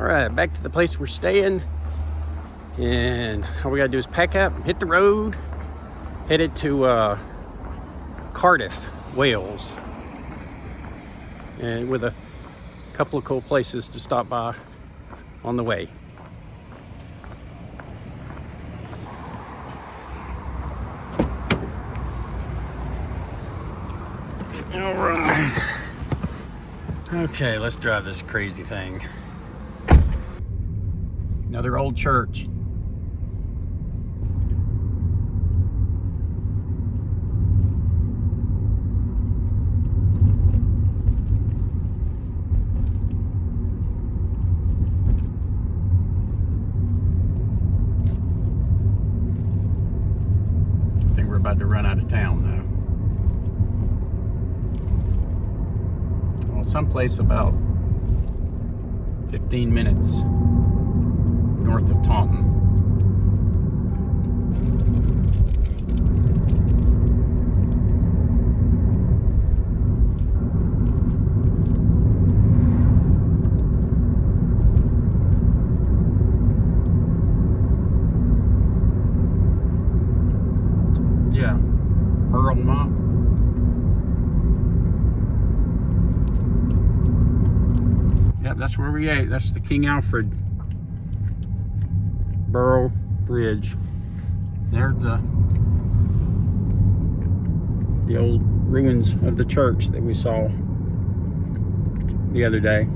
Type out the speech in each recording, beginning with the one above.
Alright, back to the place we're staying. And all we gotta do is pack up, hit the road, headed to Cardiff, Wales. And with a couple of cool places to stop by on the way. All right. Okay, let's drive this crazy thing. Another old church. I think we're about to run out of town though. Well, someplace about 15 minutes north of Taunton. Yeah, Earl Mop. Yep, that's where we ate. That's the King Alfred Borough Bridge. There's the old ruins of the church that we saw the other day.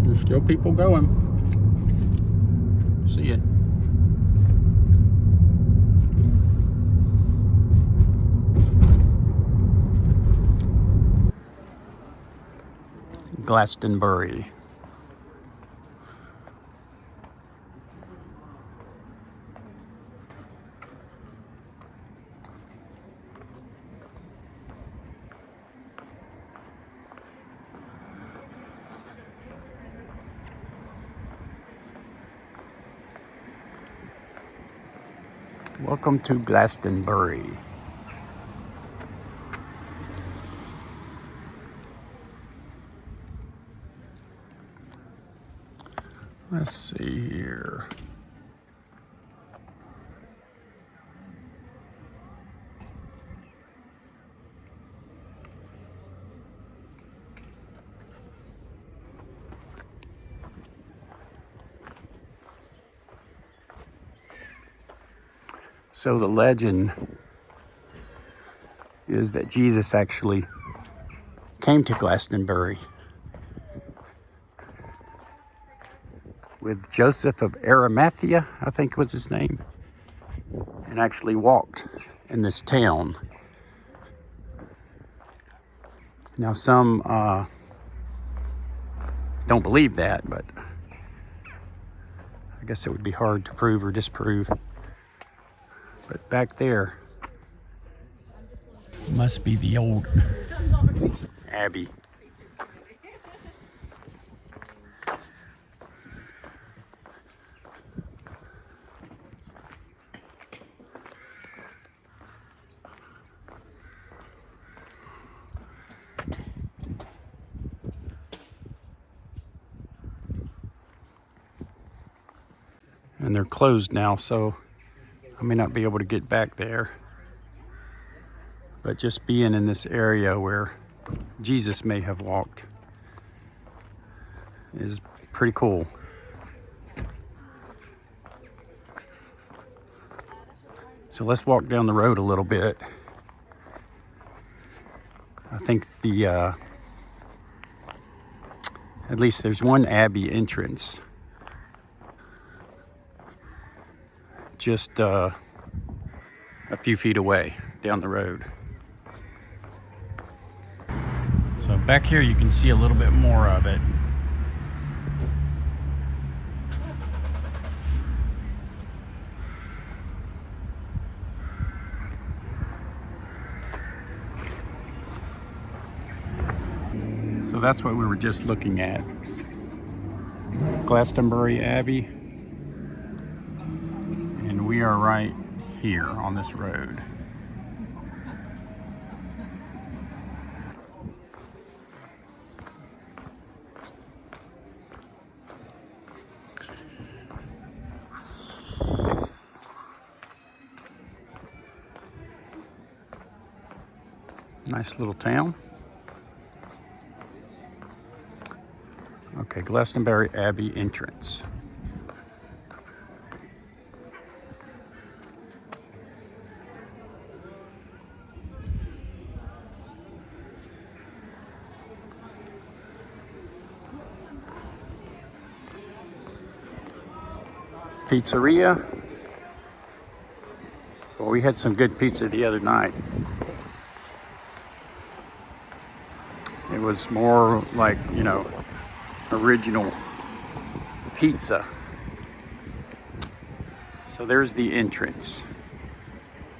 There's still people going. See it. Glastonbury. Welcome to Glastonbury. Let's see here. So the legend is that Jesus actually came to Glastonbury with Joseph of Arimathea, I think was his name, and actually walked in this town. Now some don't believe that, but I guess it would be hard to prove or disprove. But back there must be the old abbey. And they're closed now, so I may not be able to get back there. But just being in this area where Jesus may have walked is pretty cool. So let's walk down the road a little bit. I think at least there's one abbey entrance just a few feet away down the road. So back here you can see a little bit more of it. So that's what we were just looking at. Glastonbury Abbey. And we are right here on this road. Nice little town. Okay, Glastonbury Abbey entrance. Pizzeria. Well, we had some good pizza the other night. It was more like, you know, original pizza. So there's the entrance.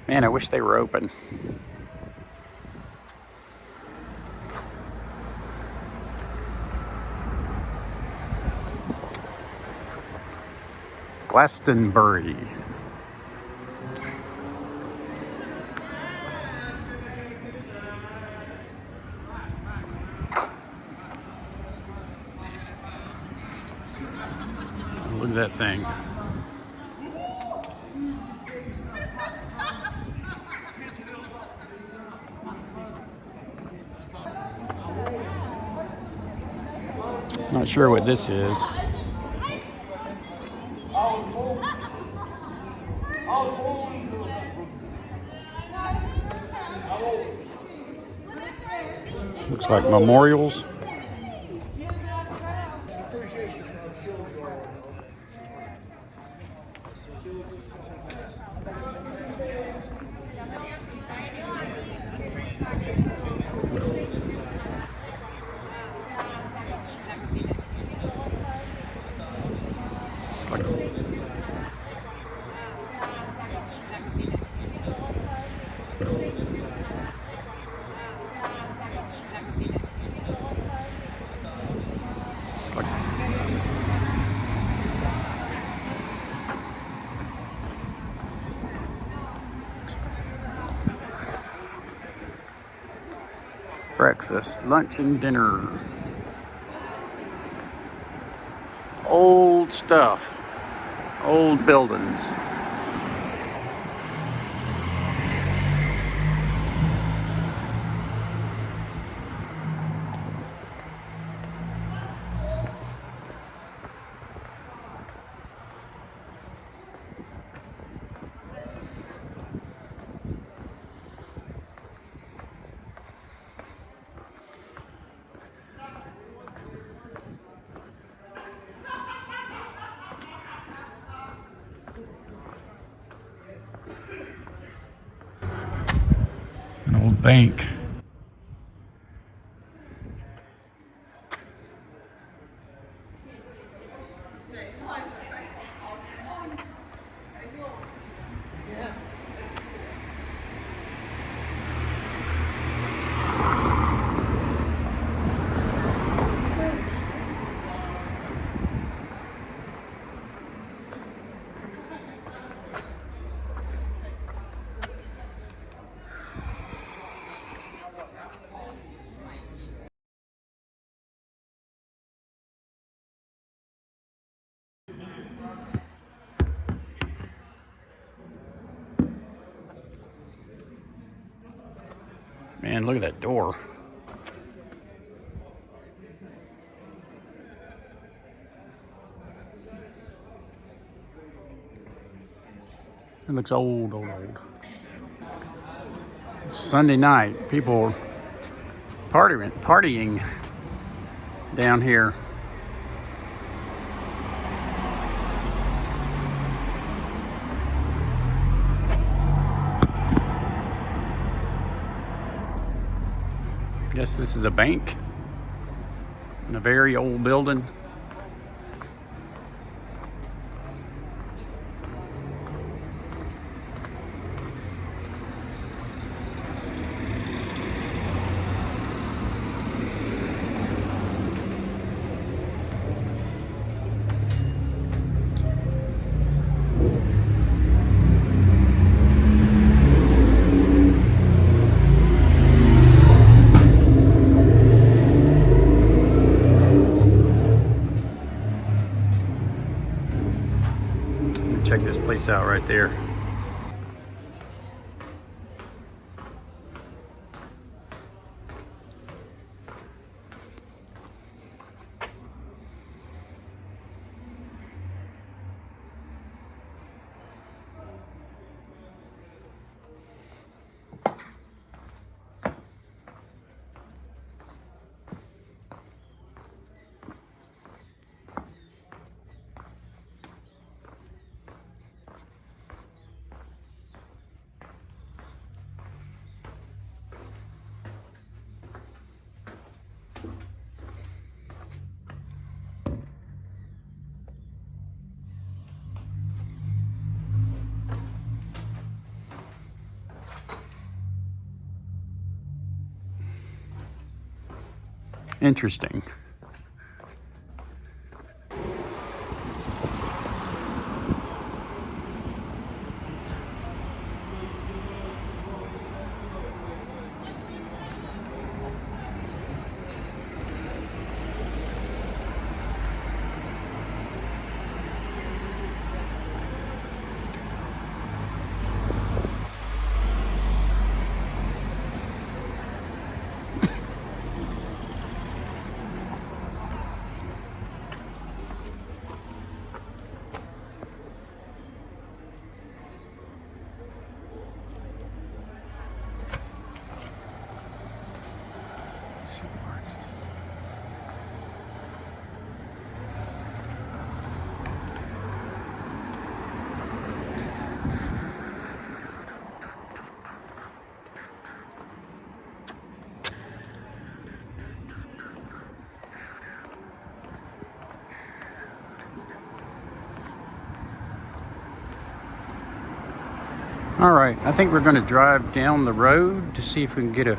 Man, I wish they were open. Glastonbury. Look at that thing. Not sure what this is. Looks like memorials. Breakfast, lunch, and dinner. Old stuff, old buildings. An old bank. Man, look at that door. It looks old, old, old. Sunday night, people partying down here. Guess this is a bank in a very old building. this out right there. Interesting. All right, I think we're going to drive down the road to see if we can get a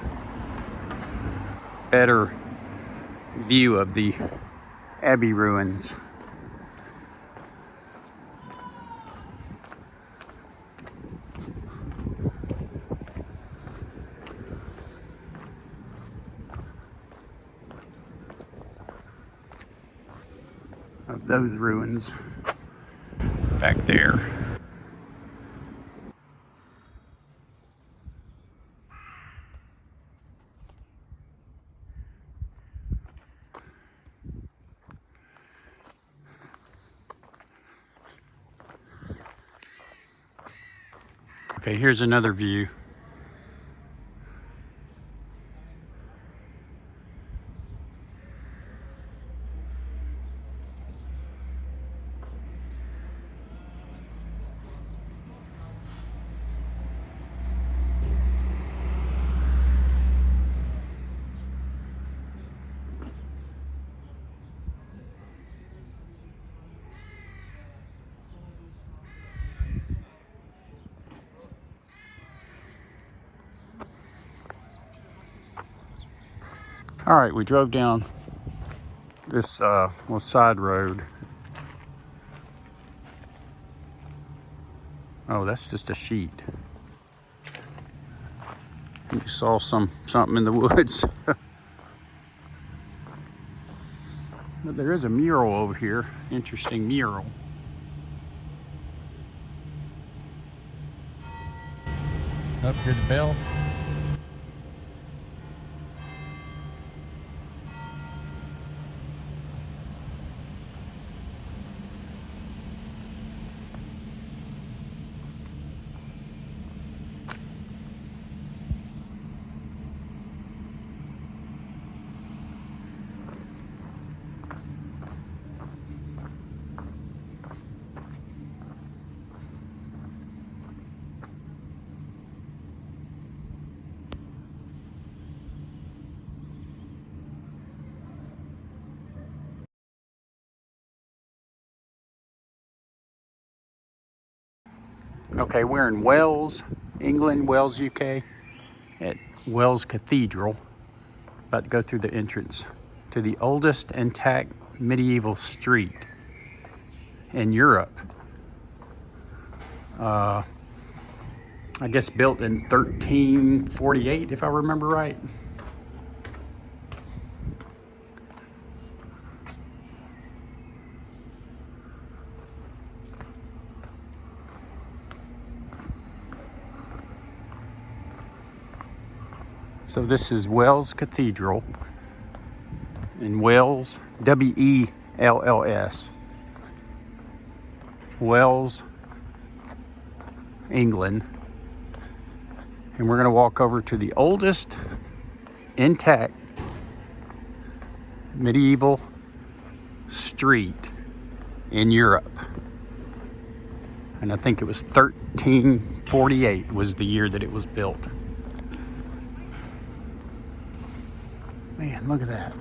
better view of the Abbey ruins. Of those ruins back there. Okay, here's another view. All right, we drove down this little side road. Oh, that's just a sheet. You saw something in the woods. But there is a mural over here. Interesting mural. Up here, the bell. Okay, we're in Wales, England, Wales, UK, at Wales Cathedral. About to go through the entrance to the oldest intact medieval street in Europe. I guess built in 1348, if I remember right. So this is Wells Cathedral in Wells, Wells, Wells, England. And we're gonna walk over to the oldest intact medieval street in Europe. And I think it was 1348 was the year that it was built. Man, look at that.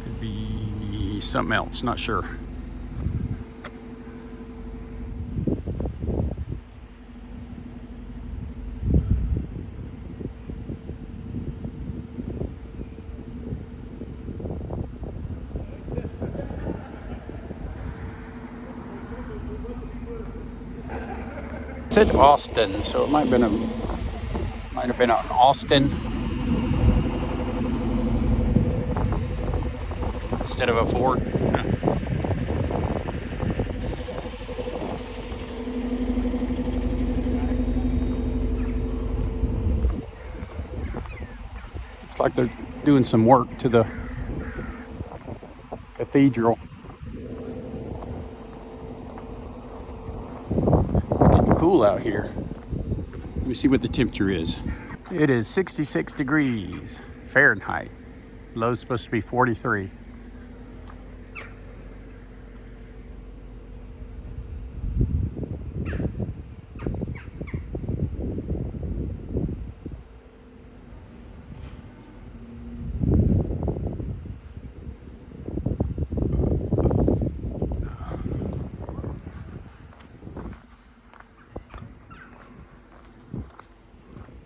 Could be something else, not sure. It said Austin, so it might have been an Austin instead of a Ford. Looks like they're doing some work to the cathedral. It's getting cool out here. Let me see what the temperature is. It is 66 degrees Fahrenheit. Low's supposed to be 43.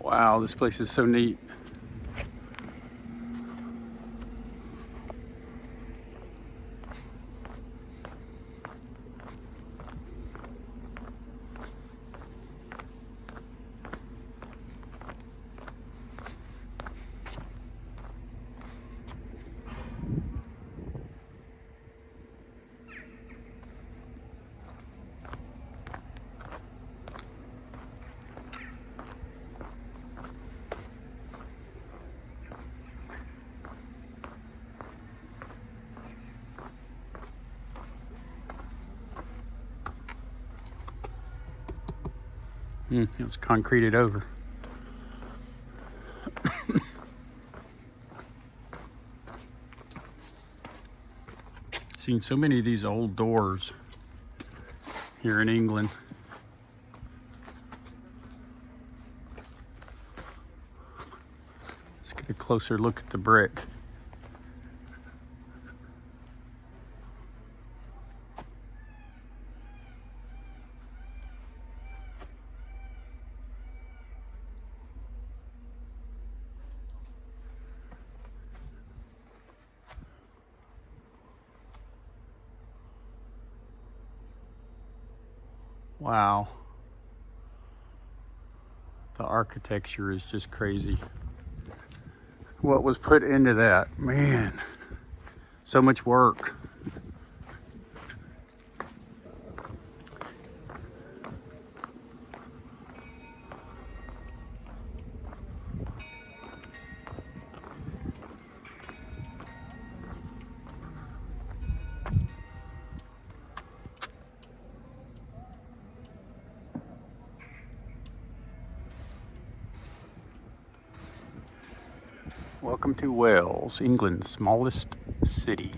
Wow, this place is so neat. It was concreted over. Seen so many of these old doors here in England. Let's get a closer look at the brick. Wow. The architecture is just crazy. What was put into that? Man, so much work. Welcome to Wales, England's smallest city.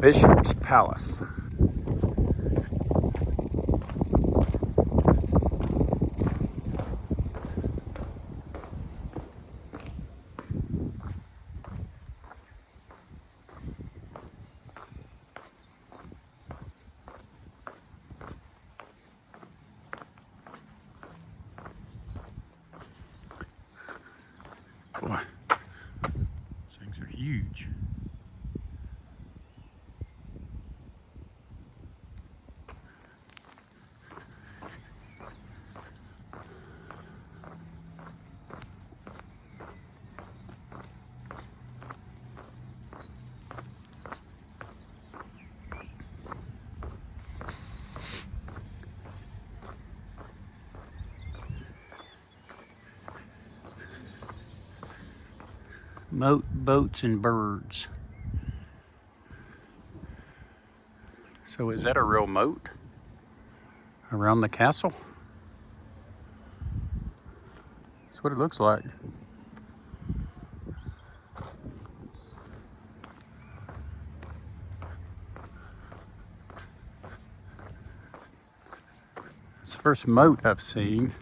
Bishop's Palace. Boy, these things are huge. Moat, boats, and birds. So is that a real moat around the castle? That's what it looks like. It's the first moat I've seen.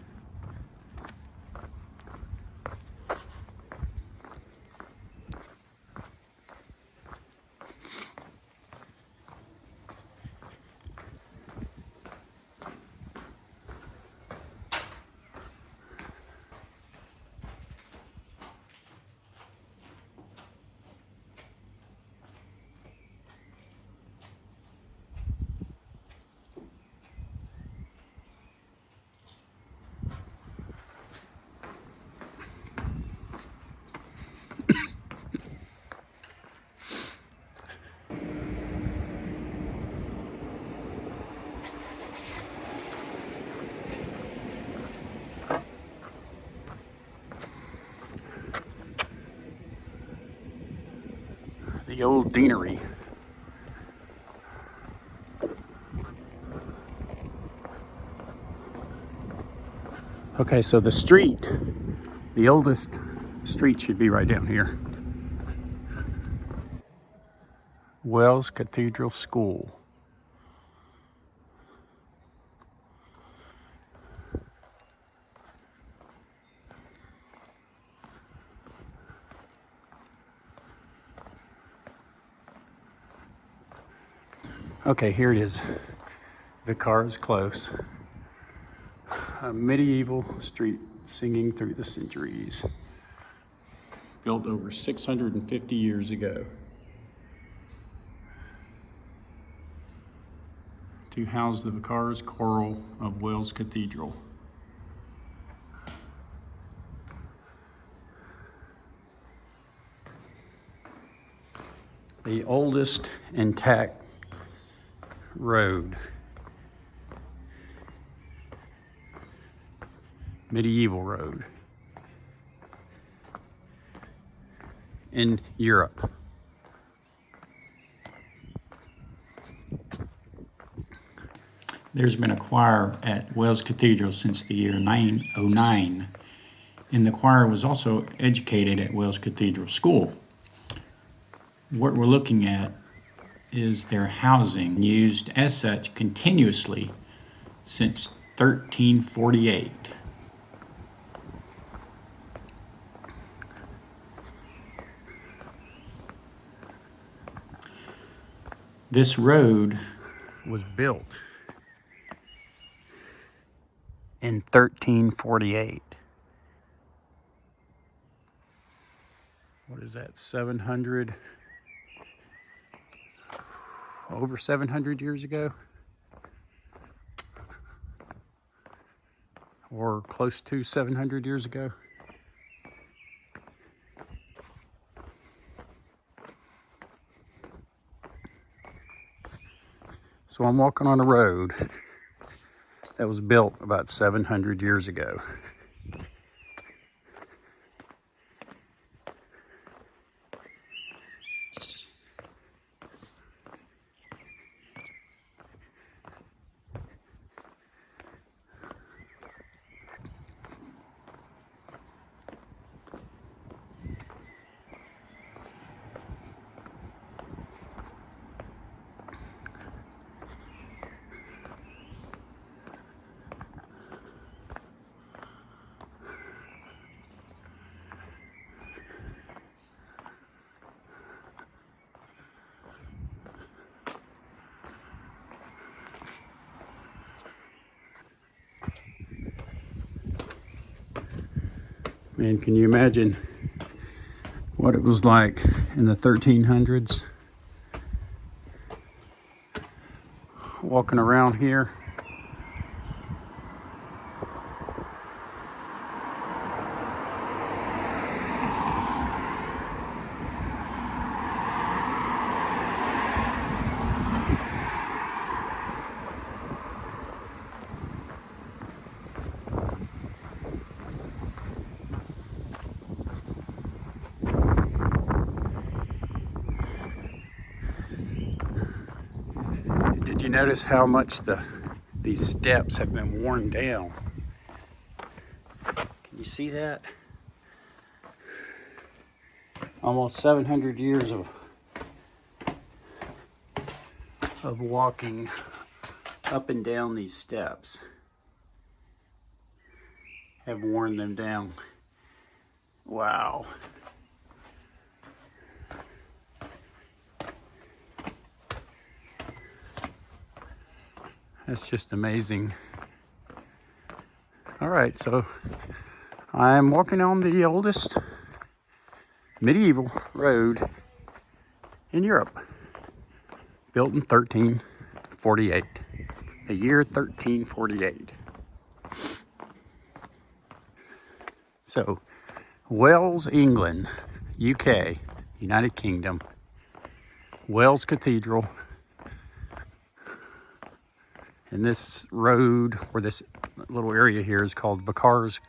The old deanery. Okay, so the street, the oldest street should be right down here. Wells Cathedral School. Okay, here it is. Vicars Close. A medieval street singing through the centuries. Built over 650 years ago to house the Vicars Choral of Wells Cathedral. The oldest intact road. Medieval road in Europe. There's been a choir at Wells Cathedral since the year 909, and the choir was also educated at Wells Cathedral School. What we're looking at is their housing, used as such continuously since 1348. This road was built in 1348. What is that, 700? Over 700 years ago? Or close to 700 years ago? So I'm walking on a road that was built about 700 years ago. Man, can you imagine what it was like in the 1300s? Walking around here. Did you notice how much these steps have been worn down? Can you see that? Almost 700 years of walking up and down these steps have worn them down. Wow. That's just amazing. All right, so I'm walking on the oldest medieval road in Europe, built in 1348, the year 1348. So, Wells, England, UK, United Kingdom, Wells Cathedral. And this road, or this little area here, is called Vicars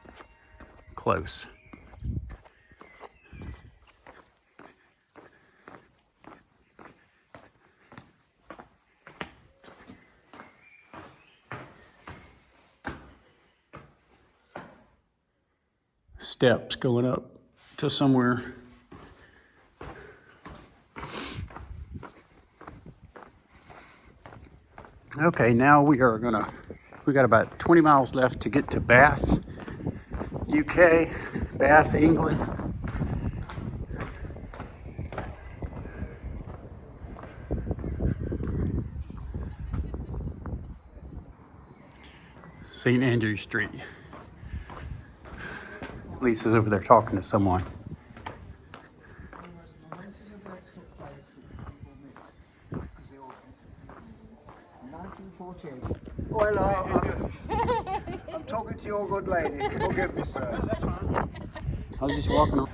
Close. Steps going up to somewhere. Okay, now we got about 20 miles left to get to Bath, UK, Bath, England. St. Andrew Street. Lisa's over there talking to someone. Oh, hello. I'm talking to your good lady. Forgive me, sir. That's fine. I was just walking on.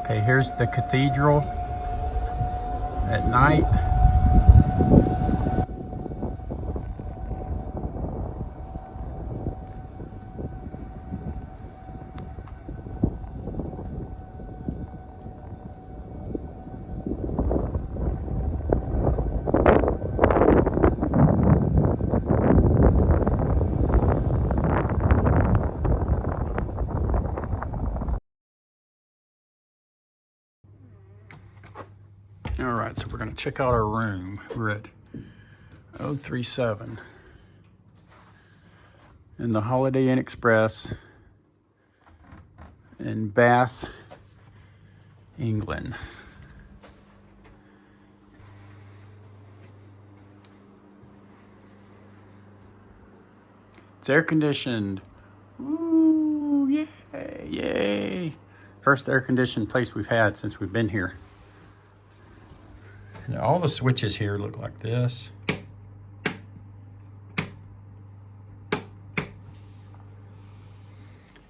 Okay, here's the cathedral at night. All right, so we're gonna check out our room. We're at 037 in the Holiday Inn Express in Bath, England. It's air conditioned. Ooh, yay, yay. First air conditioned place we've had since we've been here. And all the switches here look like this.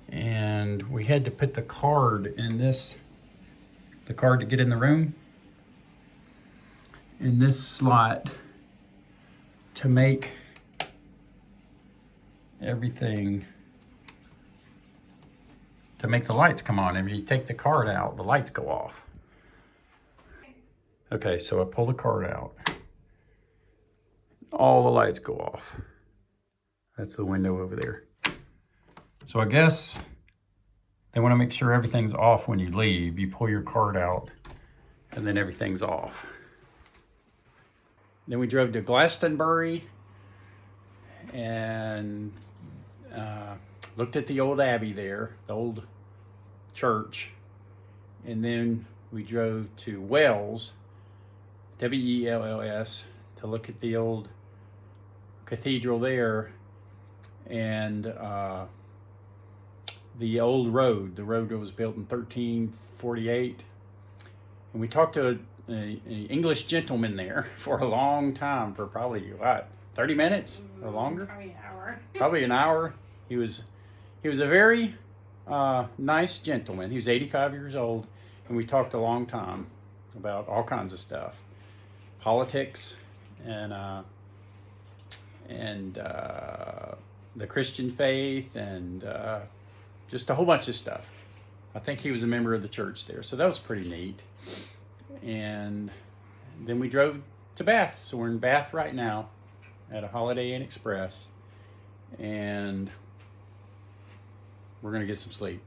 And we had to put the card in this, the card to get in the room, in this slot to make everything, to make the lights come on. And when you take the card out, the lights go off. Okay, so I pull the card out. All the lights go off. That's the window over there. So I guess they want to make sure everything's off when you leave. You pull your card out and then everything's off. Then we drove to Glastonbury and looked at the old abbey there, the old church. And then we drove to Wells WELLS, to look at the old cathedral there, and the old road. The road was built in 1348. And we talked to an English gentleman there for a long time, for probably, what, 30 minutes or longer? Probably an hour. Probably an hour. He was a very nice gentleman. He was 85 years old, and we talked a long time about all kinds of stuff, politics, and the Christian faith, and just a whole bunch of stuff. I think he was a member of the church there, so that was pretty neat. And then we drove to Bath, so we're in Bath right now at a Holiday Inn Express, and we're gonna get some sleep.